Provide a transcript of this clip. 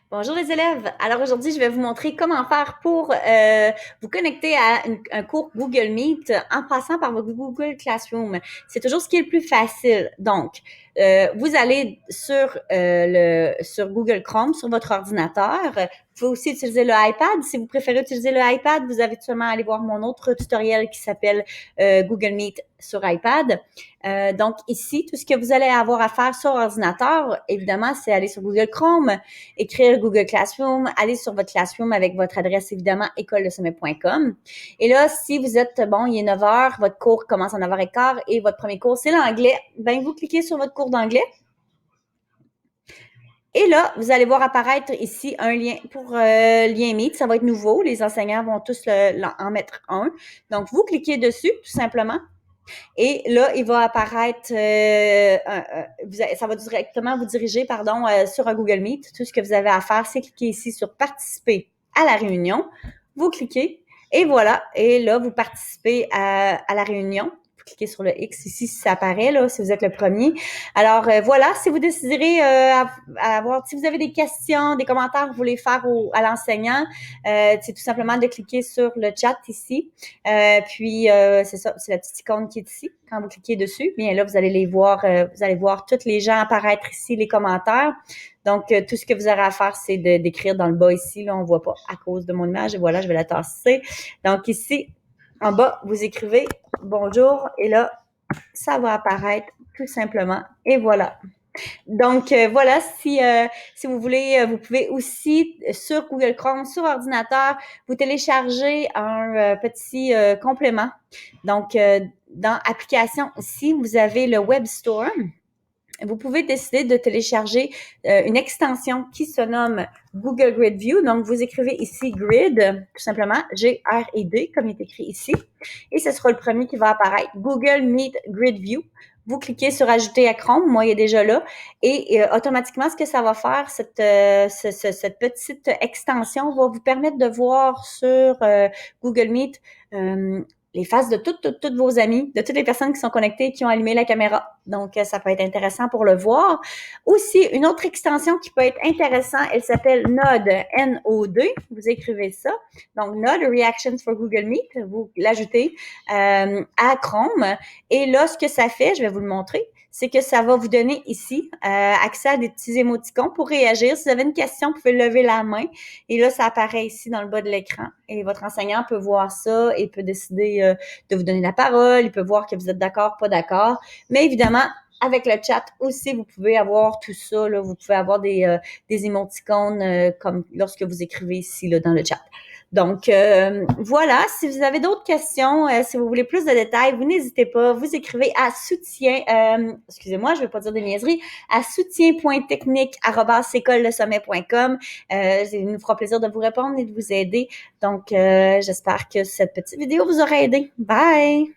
Bonjour les élèves. Alors aujourd'hui, je vais vous montrer comment faire pour vous connecter à un cours Google Meet en passant par votre Google Classroom. C'est toujours ce qui est le plus facile. Donc, vous allez sur Google Chrome sur votre ordinateur. Vous pouvez aussi utiliser le iPad. Si vous préférez utiliser le iPad, vous avez seulement à aller voir mon autre tutoriel qui s'appelle Google Meet sur iPad. Donc ici, tout ce que vous allez avoir à faire sur ordinateur, évidemment, c'est aller sur Google Chrome, écrire Google Classroom, aller sur votre Classroom avec votre adresse, évidemment, écolelesommet.com. Et là, si vous êtes, bon, il est 9 heures, votre cours commence à 9h15 et votre premier cours, c'est l'anglais, ben vous cliquez sur votre cours d'anglais. Et là, vous allez voir apparaître ici un lien pour lien Meet. Ça va être nouveau. Les enseignants vont tous en mettre un. Donc, vous cliquez dessus, tout simplement. Et là, il va apparaître, ça va directement vous diriger, sur un Google Meet. Tout ce que vous avez à faire, c'est cliquer ici sur participer à la réunion. Vous cliquez et voilà. Et là, vous participez à la réunion. Vous cliquez sur le X ici si ça apparaît, là, si vous êtes le premier. Alors, voilà, si vous déciderez si vous avez des questions, des commentaires, vous voulez faire à l'enseignant, c'est tout simplement de cliquer sur le chat ici. C'est ça, c'est la petite icône qui est ici. Quand vous cliquez dessus, bien là, vous allez les voir, vous allez voir tous les gens apparaître ici, les commentaires. Donc, tout ce que vous aurez à faire, c'est d'écrire dans le bas ici. Là, on ne voit pas à cause de mon image. Et voilà, je vais la tasser. Donc, ici, en bas, vous écrivez « Bonjour » et là, ça va apparaître tout simplement. Et voilà. Donc, voilà, si vous voulez, vous pouvez aussi, sur Google Chrome, sur ordinateur, vous télécharger un petit complément. Donc, dans Application, ici, vous avez le Web Store. Vous pouvez décider de télécharger une extension qui se nomme Google Grid View. Donc, vous écrivez ici Grid, tout simplement, G-R-I-D, comme il est écrit ici. Et ce sera le premier qui va apparaître, Google Meet Grid View. Vous cliquez sur Ajouter à Chrome, moi, il est déjà là. Et automatiquement, ce que ça va faire, cette petite extension va vous permettre de voir sur Google Meet les faces de toutes vos amis, de toutes les personnes qui sont connectées et qui ont allumé la caméra. Donc, ça peut être intéressant pour le voir. Aussi, une autre extension qui peut être intéressante, elle s'appelle Node, N-O-D. Vous écrivez ça. Donc, Node Reactions for Google Meet. Vous l'ajoutez à Chrome. Et là, ce que ça fait, je vais vous le montrer, c'est que ça va vous donner ici accès à des petits émoticônes pour réagir. Si vous avez une question, vous pouvez lever la main. Et là, ça apparaît ici dans le bas de l'écran. Et votre enseignant peut voir ça et peut décider de vous donner la parole. Il peut voir que vous êtes d'accord, pas d'accord. Mais évidemment, avec le chat aussi, vous pouvez avoir tout ça. Là, vous pouvez avoir des émoticônes comme lorsque vous écrivez ici là, dans le chat. Donc, voilà. Si vous avez d'autres questions, si vous voulez plus de détails, vous n'hésitez pas. Vous écrivez à soutien, excusez-moi, je ne vais pas dire des niaiseries, à soutien.technique@écolelesommet.com. Ça nous fera plaisir de vous répondre et de vous aider. Donc, j'espère que cette petite vidéo vous aura aidé. Bye!